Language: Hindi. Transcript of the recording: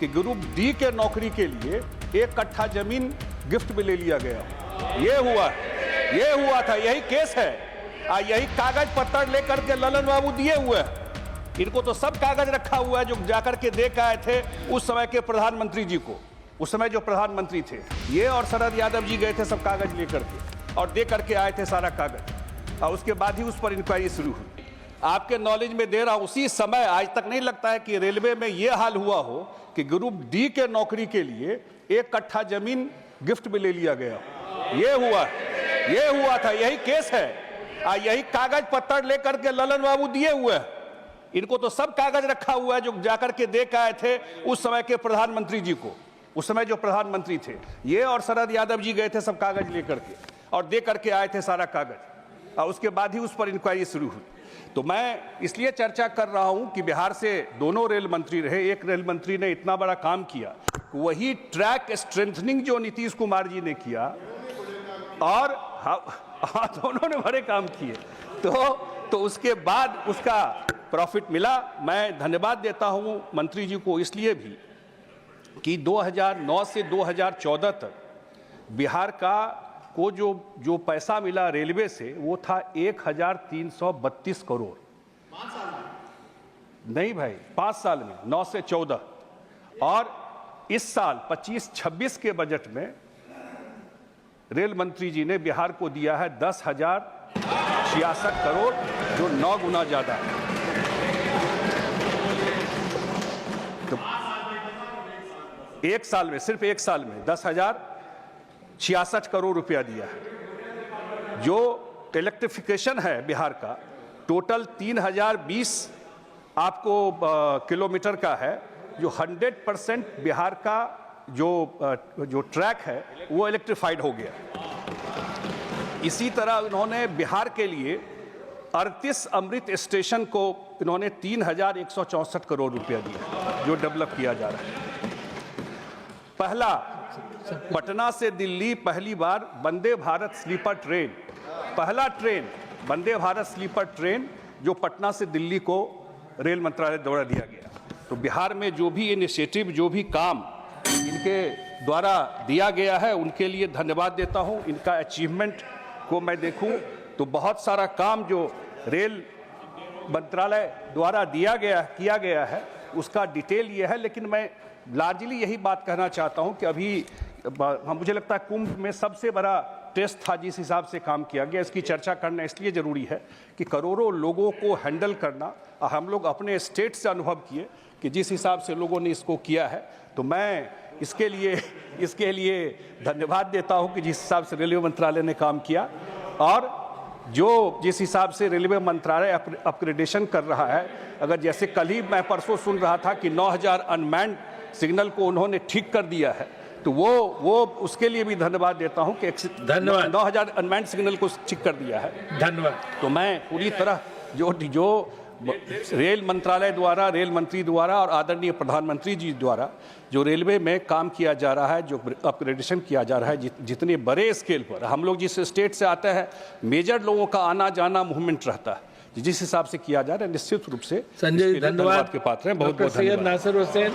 कि ग्रुप डी के नौकरी के लिए 1 कट्ठा जमीन गिफ्ट में ले लिया गया। ये हुआ था, यही केस है। यही कागज पत्तर लेकर के ललन बाबू दिए हुए हैं। इनको तो सब कागज रखा हुआ है जो जाकर के दे के आए थे उस समय के प्रधानमंत्री जी को। उस समय जो प्रधानमंत्री थे ये और शरद यादव जी गए थे सब कागज लेकर के और दे करके आए थे सारा कागज, और उसके बाद ही उस पर इंक्वायरी शुरू हुई। आपके नॉलेज में दे रहा हूं, उसी समय आज तक नहीं लगता है कि रेलवे में यह हाल हुआ हो कि ग्रुप डी के नौकरी के लिए 1 कट्ठा जमीन गिफ्ट में ले लिया गया। ये हुआ था, यही केस है। यही कागज पत्तर लेकर के ललन बाबू दिए हुए हैं। इनको तो सब कागज रखा हुआ है जो जाकर के दे के आए थे उस समय के प्रधानमंत्री जी को। उस समय जो प्रधानमंत्री थे ये और शरद यादव जी गए थे सब कागज लेकर के और दे करके आए थे सारा कागज, और उसके बाद ही उस पर इंक्वायरी शुरू हुई। तो मैं इसलिए चर्चा कर रहा हूं कि बिहार से दोनों रेल मंत्री रहे। एक रेल मंत्री ने इतना बड़ा काम किया, वही ट्रैक स्ट्रेंथनिंग जो नीतीश कुमार जी ने किया, और दोनों ने बड़े काम किए। तो उसके बाद उसका प्रॉफिट मिला। मैं धन्यवाद देता हूं मंत्री जी को इसलिए भी कि 2009 से 2014 तक बिहार का को जो पैसा मिला रेलवे से वो था 1332 करोड़। 5 साल में नहीं भाई, 5 साल में 9 से 14, और इस साल 25-26 के बजट में रेल मंत्री जी ने बिहार को दिया है 10,066 करोड़, जो 9 गुना ज्यादा है। तो एक साल में, सिर्फ एक साल में 10,066 करोड़ रुपया दिया है। जो इलेक्ट्रिफिकेशन है बिहार का टोटल 3020 आपको किलोमीटर का है, जो 100% बिहार का जो ट्रैक है वो इलेक्ट्रीफाइड हो गया। इसी तरह इन्होंने बिहार के लिए 38 अमृत स्टेशन को इन्होंने 3164 करोड़ रुपया दिया, जो डेवलप किया जा रहा है। पहला पटना से दिल्ली पहली बार वंदे भारत स्लीपर ट्रेन, पहला train Vande Bharat sleeper train जो पटना से दिल्ली को रेल मंत्रालय द्वारा दिया गया। तो बिहार में जो भी इनिशिएटिव, जो भी काम इनके द्वारा दिया गया है उनके लिए धन्यवाद देता हूं। इनका अचीवमेंट को मैं देखूं तो बहुत सारा काम जो रेल मंत्रालय द्वारा किया गया है उसका डिटेल ये है। लेकिन मैं लार्जली यही बात कहना चाहता हूं कि अभी मुझे लगता है कुंभ में सबसे बड़ा टेस्ट था जिस हिसाब से काम किया गया। इसकी चर्चा करना इसलिए ज़रूरी है कि करोड़ों लोगों को हैंडल करना, हम लोग अपने स्टेट से अनुभव किए कि जिस हिसाब से लोगों ने इसको किया है। तो मैं इसके लिए धन्यवाद देता हूं कि जिस हिसाब से रेलवे मंत्रालय ने काम किया, और जिस हिसाब से रेलवे मंत्रालय अपग्रेडेशन कर रहा है। अगर जैसे कल ही मैं परसों सुन रहा था कि 9000 अनमैन्ड सिग्नल को उन्होंने ठीक कर दिया है, तो वो उसके लिए भी धन्यवाद देता हूं कि 9000 अनमैन्ड सिग्नल को ठीक कर दिया है। धन्यवाद। तो मैं पूरी तरह जो रेल मंत्रालय द्वारा, रेल मंत्री द्वारा और आदरणीय प्रधानमंत्री जी द्वारा जो रेलवे में काम किया जा रहा है, जो अपग्रेडेशन किया जा रहा है, जितने बड़े स्केल पर, हम लोग जिस स्टेट से आते हैं मेजर लोगों का आना जाना मूवमेंट रहता है, जिस हिसाब से किया जा रहा है निश्चित रूप से संजय धन्यवाद के पात्र हैं। बहुत बहुत धन्यवाद। नासिर हुसैन।